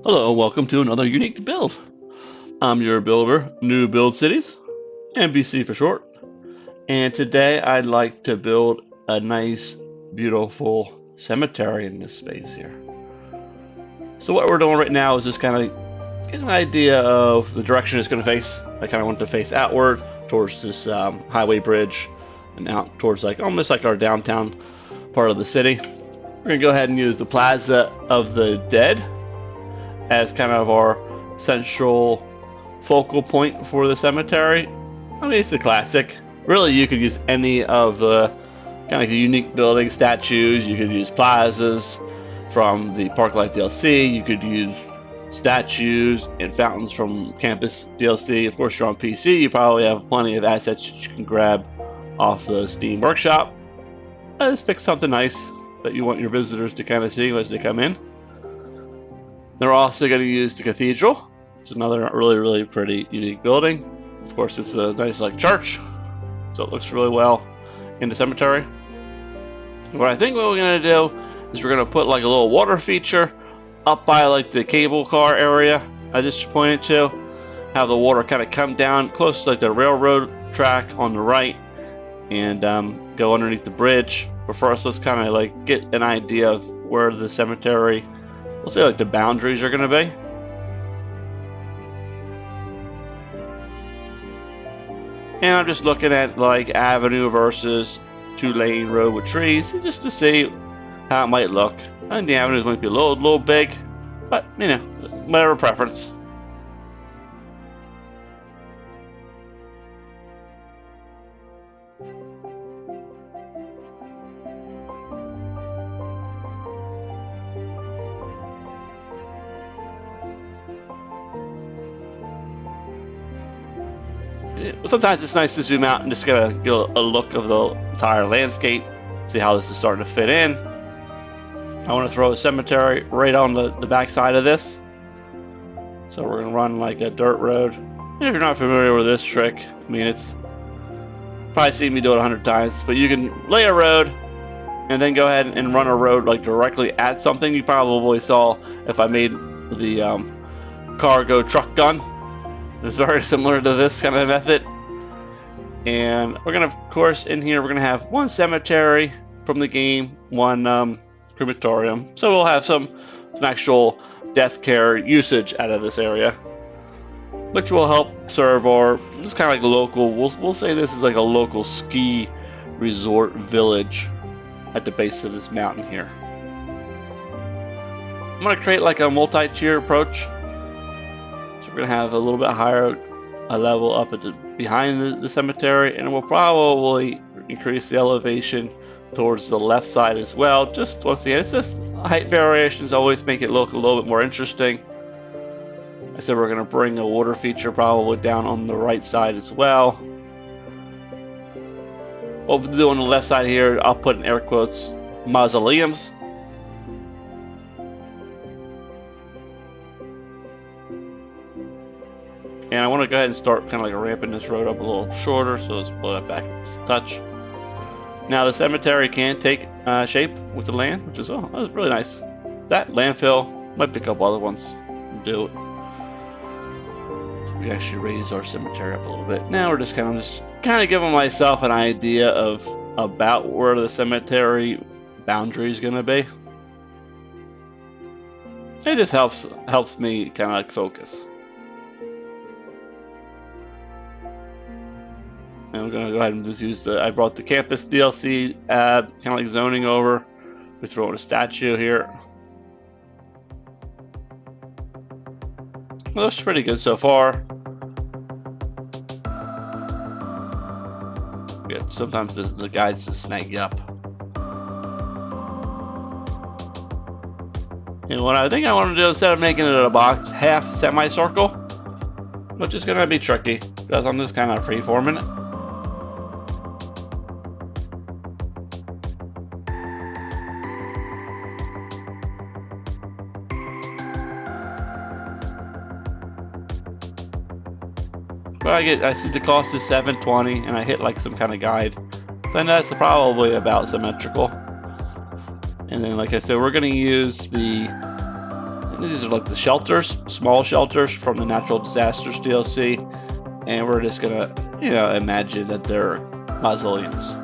Hello, welcome to another unique build. I'm your builder, New Build Cities, NBC for short. And today I'd like to build a nice, beautiful cemetery in this space here. So what we're doing right now is just kind of get an idea of the direction it's going to face. I kind of want to face outward towards this highway bridge and out towards almost like our downtown part of the city. We're going to go ahead and use the Plaza of the Dead as kind of our central focal point for the cemetery. I mean, it's the classic. Really, you could use any of the kind of unique building statues. You could use plazas from the Parklight DLC. You could use statues and fountains from Campus DLC. Of course, you're on PC. You probably have plenty of assets that you can grab off the Steam Workshop. Just pick something nice that you want your visitors to kind of see as they come in. They're also going to use the cathedral. It's another really pretty unique building. Of course, it's a nice church, so it looks really well in the cemetery. What I think what we're going to do is we're going to put a little water feature up by the cable car area I just pointed to. Have the water kind of come down close to the railroad track on the right and go underneath the bridge. But first, let's kind of get an idea of where the cemetery, we'll say the boundaries are going to be. And I'm just looking at avenue versus 2-lane road with trees just to see how it might look. I think the avenues might be a little big, but whatever preference. Sometimes it's nice to zoom out and just get a look of the entire landscape, see how this is starting to fit in. I want to throw a cemetery right on the back side of this. So we're going to run a dirt road. And if you're not familiar with this trick, I mean, it's probably seen me do it 100 times, but you can lay a road and then go ahead and run a road directly at something. You probably saw if I made the cargo truck gun. It's very similar to this kind of method. And we're going to, of course, in here, we're going to have one cemetery from the game, one crematorium. So we'll have some actual death care usage out of this area, which will help serve our, just kind of local, we'll say this is a local ski resort village at the base of this mountain here. I'm going to create a multi-tier approach. We're going to have a little bit higher level up at behind the cemetery, and we'll probably increase the elevation towards the left side as well. Just once again, it's just height variations always make it look a little bit more interesting. I said we're going to bring a water feature probably down on the right side as well. What we'll do on the left side here, I'll put in air quotes, mausoleums. And I want to go ahead and start kind of ramping this road up a little shorter, so let's pull that back a touch. Now the cemetery can take shape with the land, which is that's really nice. That landfill, might pick up other ones and do it. We actually raise our cemetery up a little bit. Now we're just kind of giving myself an idea of about where the cemetery boundary is going to be. It just helps me kind of focus. And we're going to go ahead and just use I brought the Campus DLC, kind of zoning over. We throw in a statue here. Well, looks pretty good so far. Yeah, sometimes the guides just snag you up. And what I think I want to do, instead of making it a box, half semicircle, which is going to be tricky, because I'm just kind of free-forming it. But I see the cost is $7.20, and I hit some kind of guide. So that's probably about symmetrical. And then, like I said, we're going to use the These are like the shelters, small shelters from the Natural Disasters DLC, and we're just gonna, you know, imagine that they're mausoleums.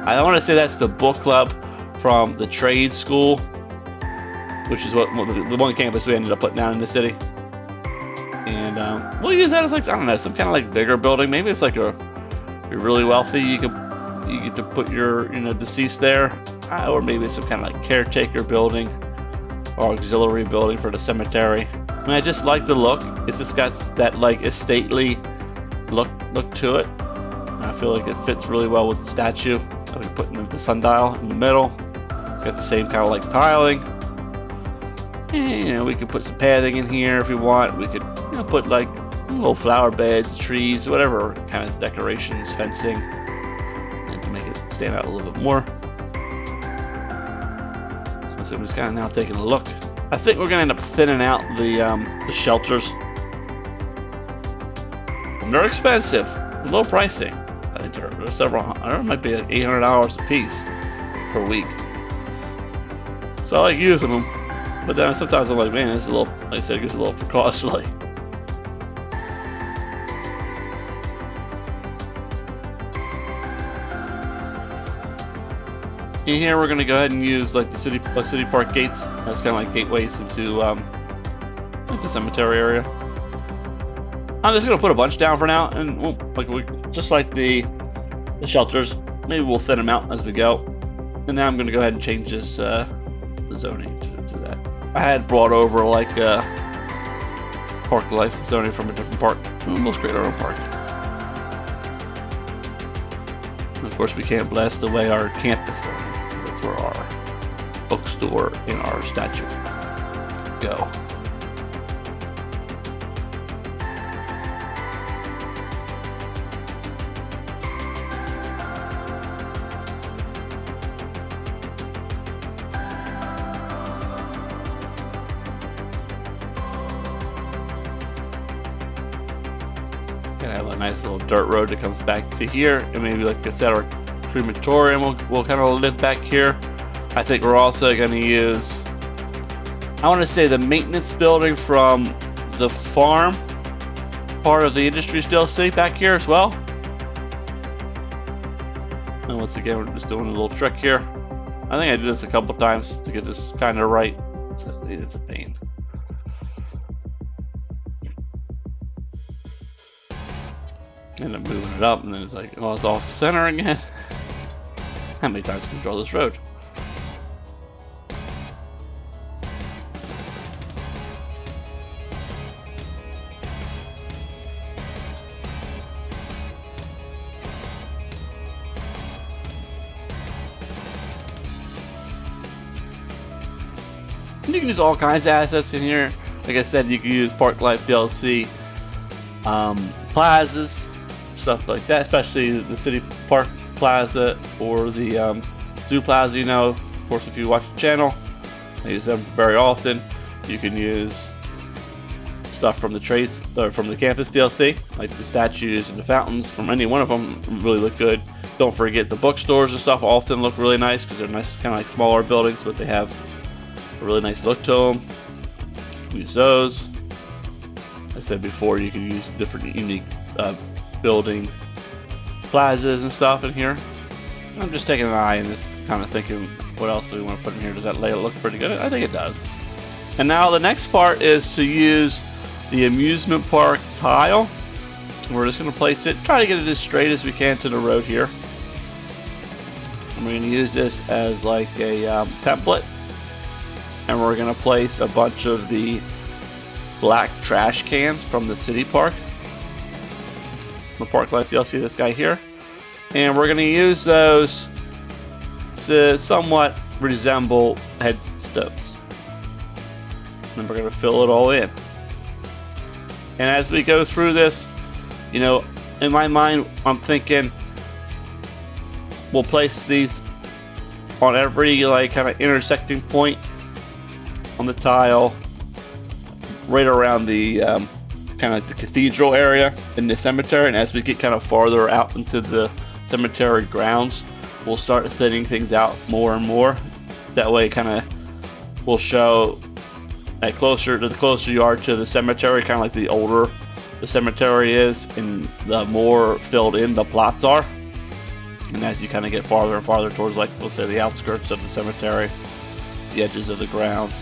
I want to say that's the book club from the trade school, which is what the one campus we ended up putting down in the city. And we'll use that as like, I don't know, some kind of like bigger building. Maybe it's like if you're really wealthy, you get to put your, you know, deceased there, or maybe it's some kind of like caretaker building or auxiliary building for the cemetery. I mean, I just like the look. It's just got that like stately look to it. I feel like it fits really well with the statue. We're putting the sundial in the middle. It's got the same kind of like tiling. And, you know, we could put some padding in here if we want. We could, you know, put like little flower beds, trees, whatever kind of decorations, fencing, and to make it stand out a little bit more. So I'm just kind of now taking a look. I think we're gonna end up thinning out the shelters. And they're expensive, a little pricey. I think they're several. I don't know, it might be like $800 a piece per week. So I like using them, but then sometimes I'm like, man, it's a little. Like I said, it gets a little costly. In here, we're gonna go ahead and use like the city park gates. That's kind of like gateways into like the cemetery area. I'm just gonna put a bunch down for now, and we'll, just like the shelters, maybe we'll thin them out as we go. And now I'm gonna go ahead and change this the zoning to that. I had brought over like park life zoning from a different park. We'll create our own park. And of course, we can't blast away our campus zoning, because that's where our bookstore and our statue go. Gonna have a nice little dirt road that comes back to here, and maybe, like I said, our crematorium will kind of live back here. I think we're also going to use, I want to say, the maintenance building from the farm part of the Industries DLC back here as well. And once again, we're just doing a little trick here. I think I did this a couple times to get this kind of right. It's a pain. End up moving it up, and then it's like, oh, it's off center again. How many times can we draw this road? You can use all kinds of assets in here. Like I said, you can use Park Life DLC plazas, stuff like that, especially the City Park Plaza or the Zoo Plaza. You know, of course, if you watch the channel, I use them very often. You can use stuff from the trades or from the campus DLC, like the statues and the fountains. From any one of them, really look good. Don't forget the bookstores and stuff often look really nice because they're nice, kind of like smaller buildings, but they have a really nice look to them. Use those. I said before, you can use different unique building plazas and stuff in here. I'm just taking an eye and just kind of thinking, what else do we want to put in here? Does that layout look pretty good? I think it does. And now the next part is to use the amusement park tile. We're just going to place it, try to get it as straight as we can to the road here. And we're going to use this as like a template. And we're going to place a bunch of the black trash cans from the city park. The Park Life DLC, this guy here. And we're going to use those to somewhat resemble headstones. And we're going to fill it all in. And as we go through this, you know, in my mind, I'm thinking we'll place these on every like kind of intersecting point on the tile, right around the kind of the cathedral area in the cemetery. And as we get kind of farther out into the cemetery grounds, we'll start thinning things out more and more. That way, kind of will show the closer you are to the cemetery, kind of like the older the cemetery is, and the more filled in the plots are. And as you kind of get farther and farther towards, like we'll say, the outskirts of the cemetery, the edges of the grounds,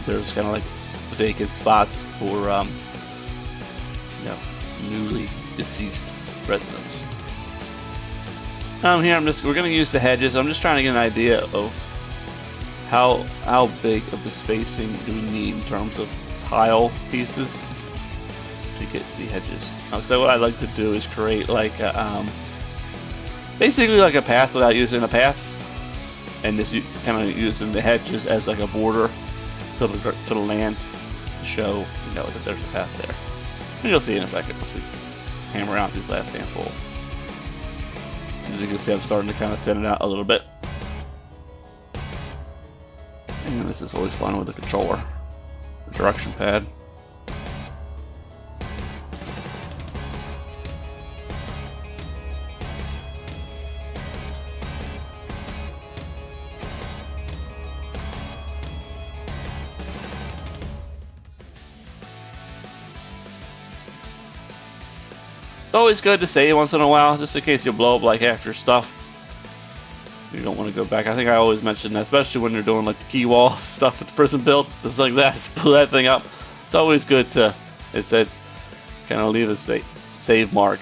there's kind of like vacant spots for newly deceased residents. Here we're going to use the hedges. I'm just trying to get an idea of how big of the spacing do we need in terms of tile pieces to get the hedges. So what I'd like to do is create like a, basically like a path without using a path, and just kind of using the hedges as like a border to the land to show that there's a path there. And you'll see in a second once we hammer out these last handful. As you can see, I'm starting to kind of thin it out a little bit. And this is always fun with the controller, the direction pad. It's always good to save once in a while, just in case you blow up like half your stuff. You don't want to go back. I think I always mention that, especially when you're doing like the key wall stuff with the prison build, just like that, pull that thing up. It's always good to, it said, kind of leave a save mark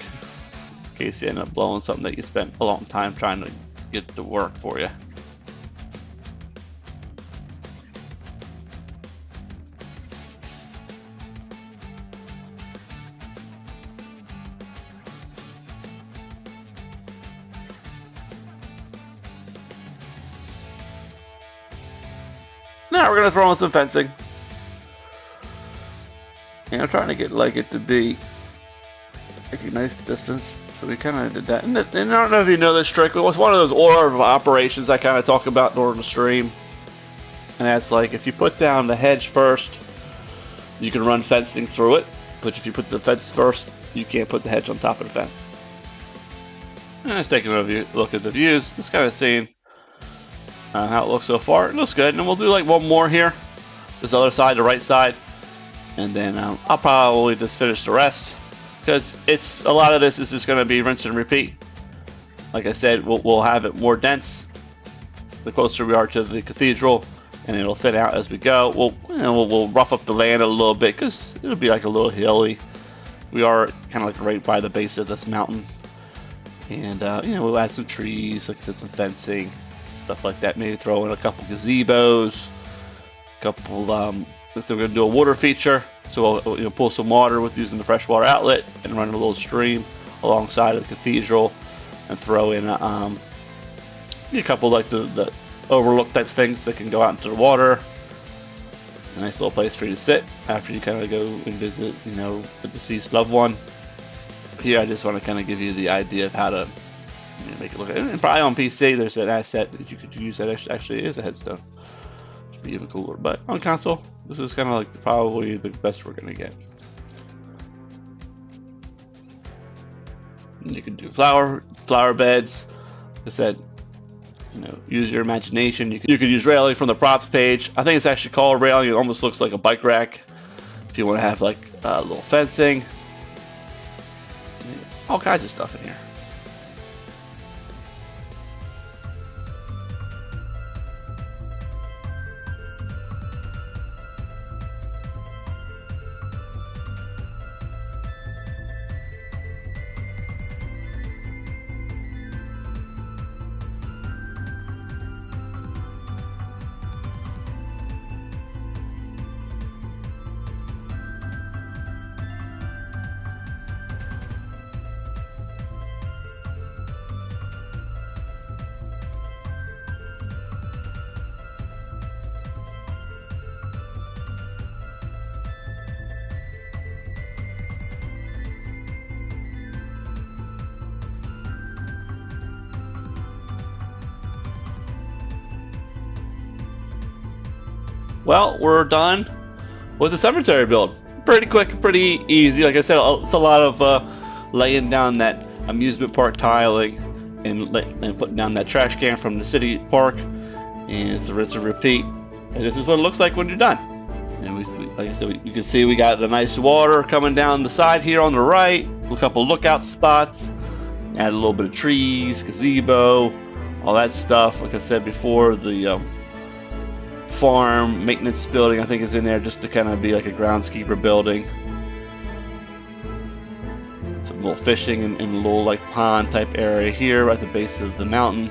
in case you end up blowing something that you spent a long time trying to get to work for you. Now we're gonna throw in some fencing. And I'm trying to get like it to be like a nice distance. So we kind of did that. And I don't know if you know this trick, but it was one of those order of operations I kind of talk about during the stream. And that's like, if you put down the hedge first, you can run fencing through it. But if you put the fence first, you can't put the hedge on top of the fence. And just taking a look at the views, just kind of seeing how it looks so far. It looks good, and we'll do like one more here, this other side, the right side, and then I'll probably just finish the rest, because a lot of this is just going to be rinse and repeat. Like I said, we'll have it more dense the closer we are to the cathedral, and it'll thin out as we go. We'll rough up the land a little bit, because it'll be like a little hilly. We are kind of like right by the base of this mountain, and we'll add some trees, like I said, some fencing, stuff like that. Maybe throw in a couple gazebos, let's say we're gonna do a water feature, so we'll pull some water with using the freshwater outlet and run a little stream alongside of the cathedral, and throw in a couple like the overlook type things that can go out into the water. A nice little place for you to sit after you kind of go and visit, a deceased loved one. Here, I just want to kind of give you the idea of how to make it look. And probably on PC, there's an asset that you could use that actually is a headstone. Should be even cooler. But on console, this is kind of like probably the best we're gonna get. And you can do flower beds. Like I said, use your imagination. You could use railing from the props page. I think it's actually called railing. It almost looks like a bike rack. If you want to have like a little fencing, all kinds of stuff in here. well, we're done with the cemetery build. Pretty quick, pretty easy. Like I said, it's a lot of laying down that amusement park tiling and putting down that trash can from the city park, and it's a rinse and repeat. And this is what it looks like when you're done. And like I said, you can see we got the nice water coming down the side here on the right, a couple lookout spots, add a little bit of trees, gazebo, all that stuff. Like I said before, the farm maintenance building I think is in there just to kind of be like a groundskeeper building. Some little fishing and a little like pond type area here at the base of the mountain.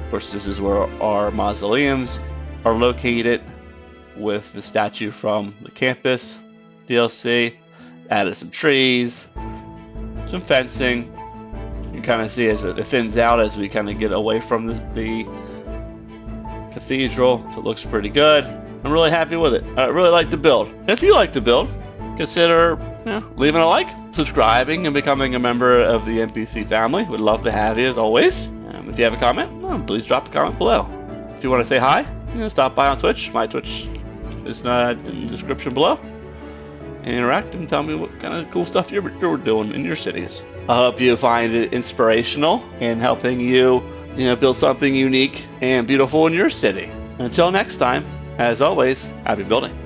Of course, this is where our mausoleums are located, with the statue from the campus DLC. Added some trees, some fencing. You can kind of see as it thins out as we kind of get away from the cathedral. So it looks pretty good. I'm really happy with it. I really like the build. If you like the build, consider leaving a like, subscribing, and becoming a member of the NPC family. Would love to have you as always. If you have a comment, please drop a comment below. If you want to say hi, stop by on Twitch. My Twitch is in the description below. And interact and tell me what kind of cool stuff you're doing in your cities. I hope you find it inspirational and helping you, build something unique and beautiful in your city. Until next time, as always, happy building.